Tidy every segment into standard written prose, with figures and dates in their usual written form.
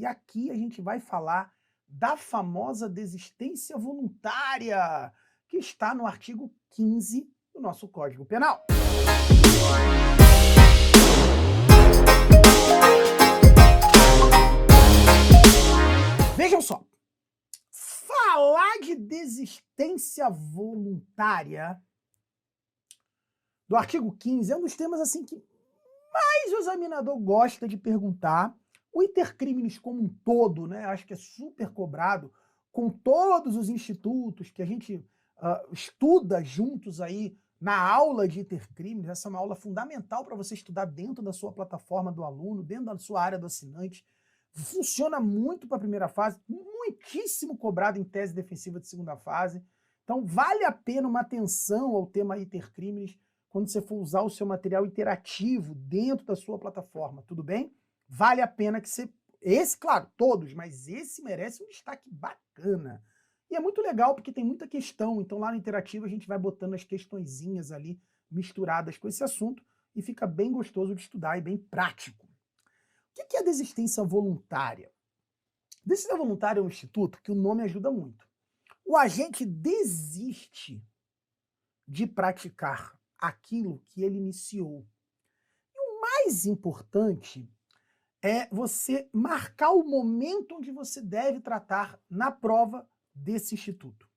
E aqui a gente vai falar da famosa desistência voluntária, que está no artigo 15 do nosso Código Penal. Vejam só, falar de desistência voluntária do artigo 15 é um dos temas assim que mais o examinador gosta de perguntar. O intercrimes como um todo, né, acho que é super cobrado, com todos os institutos que a gente estuda juntos aí na aula de intercrimes. Essa é uma aula fundamental para você estudar dentro da sua plataforma do aluno, dentro da sua área do assinante. Funciona muito para a primeira fase, muitíssimo cobrado em tese defensiva de segunda fase. Então vale a pena uma atenção ao tema intercrimes quando você for usar o seu material interativo dentro da sua plataforma, tudo bem? Vale a pena que você... Esse, claro, todos, mas esse merece um destaque bacana. E é muito legal porque tem muita questão, então lá no interativo a gente vai botando as questõezinhas ali misturadas com esse assunto e fica bem gostoso de estudar e bem prático. O que é a desistência voluntária? Desistência voluntária é um instituto que o nome ajuda muito. O agente desiste de praticar aquilo que ele iniciou. E o mais importante é você marcar o momento onde você deve tratar na prova desse instituto.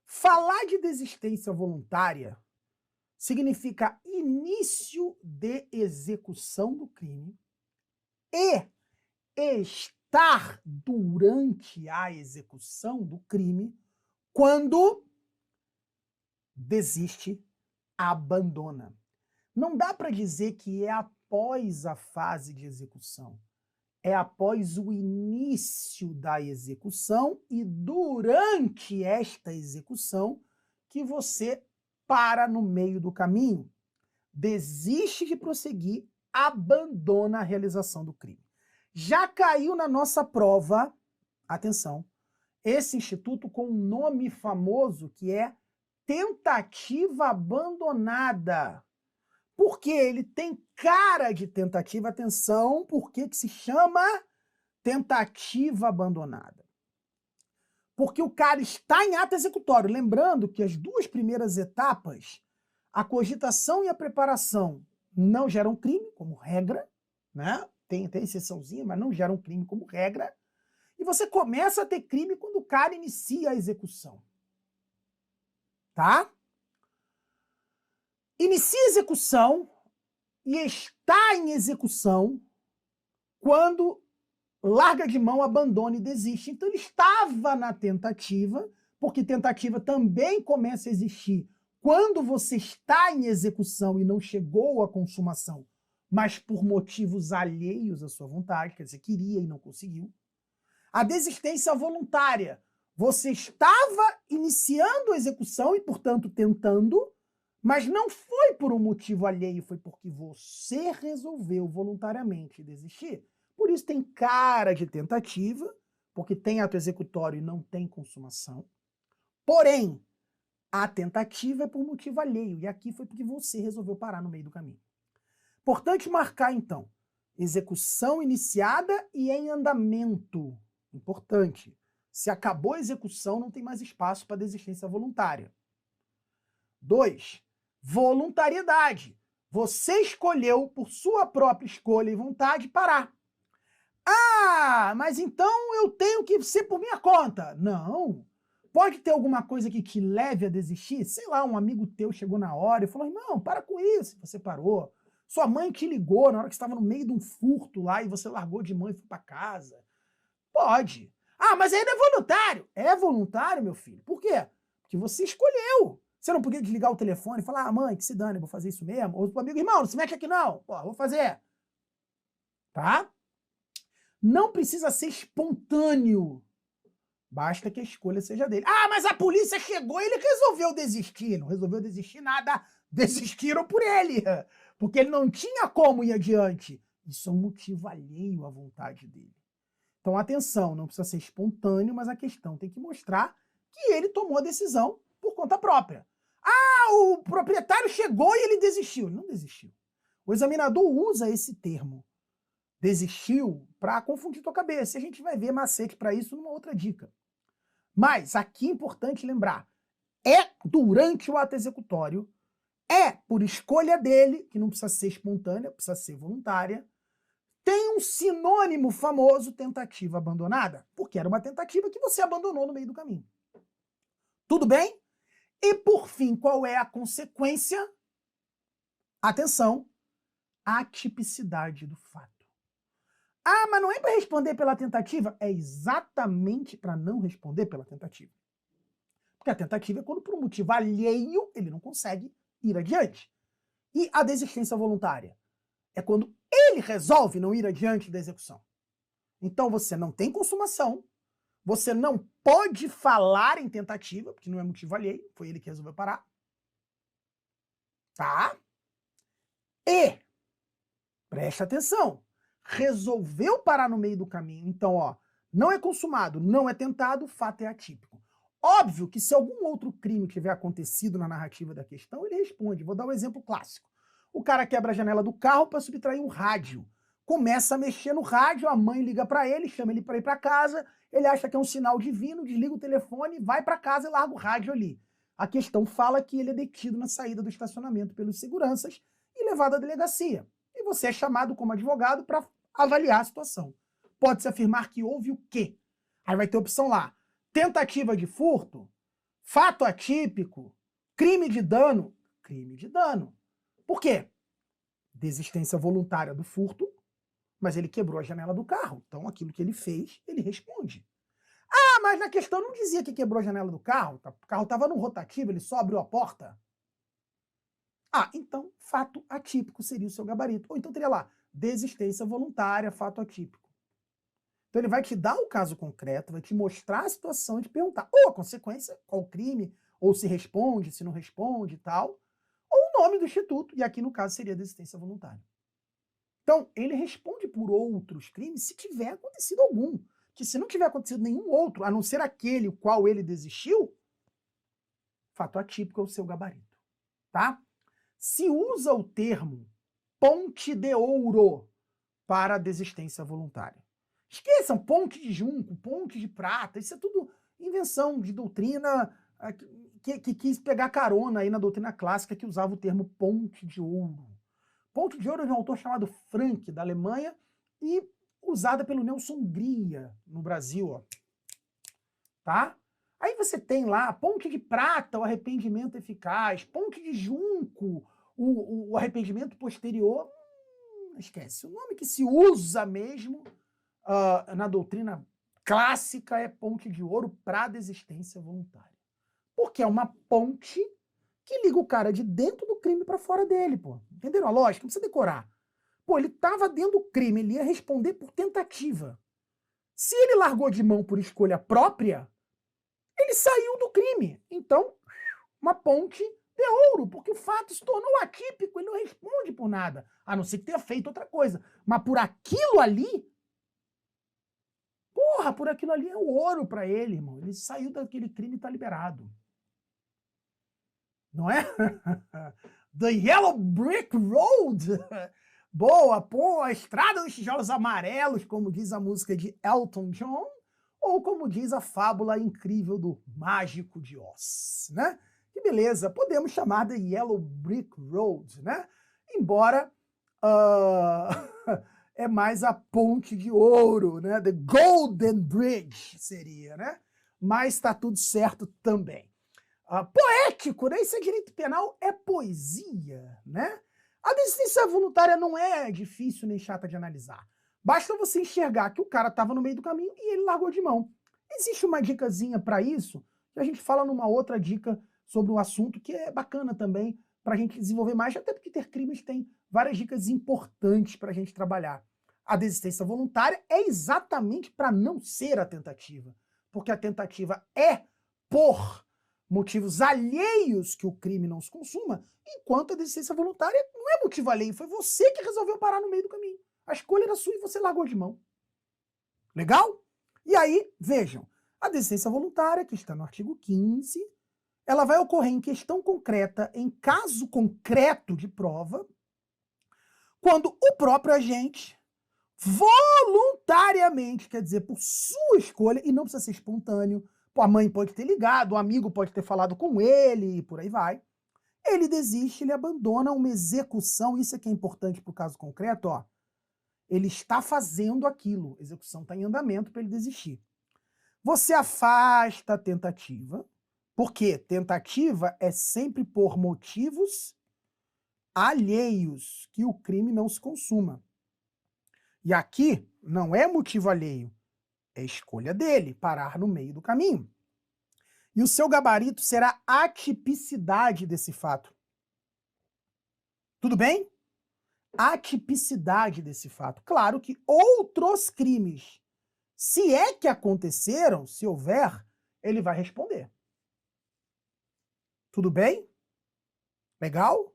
Falar de desistência voluntária significa início de execução do crime e estar durante a execução do crime quando desiste, abandona. Não dá para dizer que é após a fase de execução. É após o início da execução e durante esta execução que você para no meio do caminho, desiste de prosseguir, abandona a realização do crime. Já caiu na nossa prova, atenção, esse instituto com um nome famoso que é tentativa abandonada. Porque ele tem cara de tentativa, atenção, por que se chama tentativa abandonada? Porque o cara está em ato executório. Lembrando que as duas primeiras etapas, a cogitação e a preparação, não geram crime, como regra, né? Tem exceçãozinha, mas não geram crime como regra. E você começa a ter crime quando o cara inicia a execução. Tá? Inicia a execução e está em execução quando larga de mão, abandona e desiste. Então ele estava na tentativa, porque tentativa também começa a existir quando você está em execução e não chegou à consumação, mas por motivos alheios à sua vontade, quer dizer, queria e não conseguiu. A desistência voluntária, você estava iniciando a execução e, portanto, tentando, mas não foi por um motivo alheio, foi porque você resolveu voluntariamente desistir. Por isso tem cara de tentativa, porque tem ato executório e não tem consumação. Porém, a tentativa é por motivo alheio, e aqui foi porque você resolveu parar no meio do caminho. Importante marcar, então, execução iniciada e em andamento. Importante. Se acabou a execução, não tem mais espaço para desistência voluntária. 2. Voluntariedade. Você escolheu, por sua própria escolha e vontade, parar. Ah, mas então eu tenho que ser por minha conta. Não. Pode ter alguma coisa que te leve a desistir? Sei lá, um amigo teu chegou na hora e falou, não, para com isso. Você parou. Sua mãe te ligou na hora que você estava no meio de um furto lá e você largou de mão e foi para casa. Pode. Ah, mas ainda é voluntário. É voluntário, meu filho. Por quê? Porque você escolheu. Você não podia desligar o telefone e falar, ah, mãe, que se dane, eu vou fazer isso mesmo. Ou pro amigo, irmão, não se mexe aqui não. Pô, vou fazer. Tá? Não precisa ser espontâneo. Basta que a escolha seja dele. Ah, mas a polícia chegou e ele resolveu desistir. Não resolveu desistir nada. Desistiram por ele. Porque ele não tinha como ir adiante. Isso é um motivo alheio à vontade dele. Então, atenção, não precisa ser espontâneo, mas a questão tem que mostrar que ele tomou a decisão por conta própria. Ah, o proprietário chegou e ele desistiu. Ele não desistiu. O examinador usa esse termo. desistiu para confundir tua cabeça. E a gente vai ver macete para isso numa outra dica. Mas aqui é importante lembrar, é durante o ato executório, é por escolha dele, que não precisa ser espontânea, precisa ser voluntária, tem um sinônimo famoso, tentativa abandonada, porque era uma tentativa que você abandonou no meio do caminho. Tudo bem? E por fim, qual é a consequência? Atenção, a atipicidade do fato. Ah, mas não é para responder pela tentativa? É exatamente para não responder pela tentativa. Porque a tentativa é quando, por um motivo alheio, ele não consegue ir adiante. E a desistência voluntária é quando ele resolve não ir adiante da execução. Então você não tem consumação, você não pode falar em tentativa, porque não é motivo alheio, foi ele que resolveu parar. Tá? E, preste atenção, resolveu parar no meio do caminho. Então, ó, não é consumado, não é tentado, o fato é atípico. Óbvio que se algum outro crime tiver acontecido na narrativa da questão, ele responde. Vou dar um exemplo clássico. O cara quebra a janela do carro para subtrair um rádio. Começa a mexer no rádio, a mãe liga para ele, chama ele para ir para casa, ele acha que é um sinal divino, desliga o telefone, vai para casa e larga o rádio ali. A questão fala que ele é detido na saída do estacionamento pelos seguranças e levado à delegacia. E você é chamado como advogado para avaliar a situação. Pode-se afirmar que houve o quê? Aí vai ter opção lá. Tentativa de furto, fato atípico, crime de dano. Crime de dano. Por quê? Desistência voluntária do furto, mas ele quebrou a janela do carro. Então aquilo que ele fez, ele responde. Ah, mas na questão não dizia que quebrou a janela do carro. O carro estava no rotativo, ele só abriu a porta. Ah, então fato atípico seria o seu gabarito. Ou então teria lá, desistência voluntária, fato atípico. Então ele vai te dar o caso concreto, vai te mostrar a situação e te perguntar ou a consequência, qual crime, ou se responde, se não responde e tal, ou o nome do instituto, e aqui no caso seria desistência voluntária. Então ele responde por outros crimes se tiver acontecido algum. Que se não tiver acontecido nenhum outro, a não ser aquele o qual ele desistiu, fato atípico é o seu gabarito. Tá? Se usa o termo ponte de ouro para a desistência voluntária. Esqueçam, ponte de junco, ponte de prata, isso é tudo invenção de doutrina que quis pegar carona aí na doutrina clássica que usava o termo ponte de ouro. Ponte de ouro é de um autor chamado Frank, da Alemanha, e usada pelo Nelson Hungria no Brasil. Ó. Tá? Aí você tem lá ponte de prata, o arrependimento eficaz, ponte de junco, o arrependimento posterior. Esquece, o nome que se usa mesmo na doutrina clássica é ponte de ouro para desistência voluntária. Porque é uma ponte que liga o cara de dentro do crime para fora dele, pô. Entenderam a lógica? Não precisa decorar. Pô, ele estava dentro do crime, ele ia responder por tentativa. Se ele largou de mão por escolha própria, ele saiu do crime. Então, uma ponte de ouro, porque o fato se tornou atípico, ele não responde por nada, a não ser que tenha feito outra coisa. Mas por aquilo ali, porra, por aquilo ali é o ouro para ele, irmão. Ele saiu daquele crime e está liberado. Não é? The Yellow Brick Road. Boa, pô, a estrada dos tijolos amarelos, como diz a música de Elton John, ou como diz a fábula incrível do Mágico de Oz, né? Que beleza, podemos chamar de Yellow Brick Road, né? Embora é mais a ponte de ouro, né? The Golden Bridge seria, né? Mas está tudo certo também. Poético, né? Isso é direito penal, é poesia, né? A desistência voluntária não é difícil nem chata de analisar. Basta você enxergar que o cara estava no meio do caminho e ele largou de mão. Existe uma dicasinha para isso, que a gente fala numa outra dica sobre um assunto que é bacana também para a gente desenvolver mais, até porque ter crimes tem várias dicas importantes para a gente trabalhar. A desistência voluntária é exatamente para não ser a tentativa, porque a tentativa é por motivos alheios que o crime não se consuma, enquanto a desistência voluntária não é motivo alheio, foi você que resolveu parar no meio do caminho. A escolha era sua e você largou de mão. Legal? E aí, vejam, a desistência voluntária, que está no artigo 15, ela vai ocorrer em questão concreta, em caso concreto de prova, quando o próprio agente voluntariamente, quer dizer, por sua escolha, e não precisa ser espontâneo. Pô, a mãe pode ter ligado, o amigo pode ter falado com ele, e por aí vai. Ele desiste, ele abandona uma execução, isso é que é importante para o caso concreto, ó. Ele está fazendo aquilo, a execução está em andamento para ele desistir. Você afasta a tentativa, porque tentativa é sempre por motivos alheios, que o crime não se consuma. E aqui não é motivo alheio, é escolha dele, parar no meio do caminho. E o seu gabarito será a atipicidade desse fato. Tudo bem? A atipicidade desse fato. Claro que outros crimes, se é que aconteceram, se houver, ele vai responder. Tudo bem? Legal?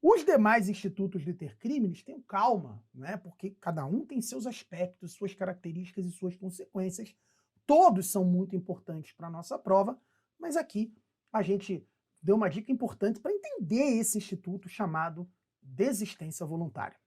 Os demais institutos de ter crimes tenham calma, né? Porque cada um tem seus aspectos, suas características e suas consequências. Todos são muito importantes para a nossa prova, mas aqui a gente deu uma dica importante para entender esse instituto chamado desistência voluntária.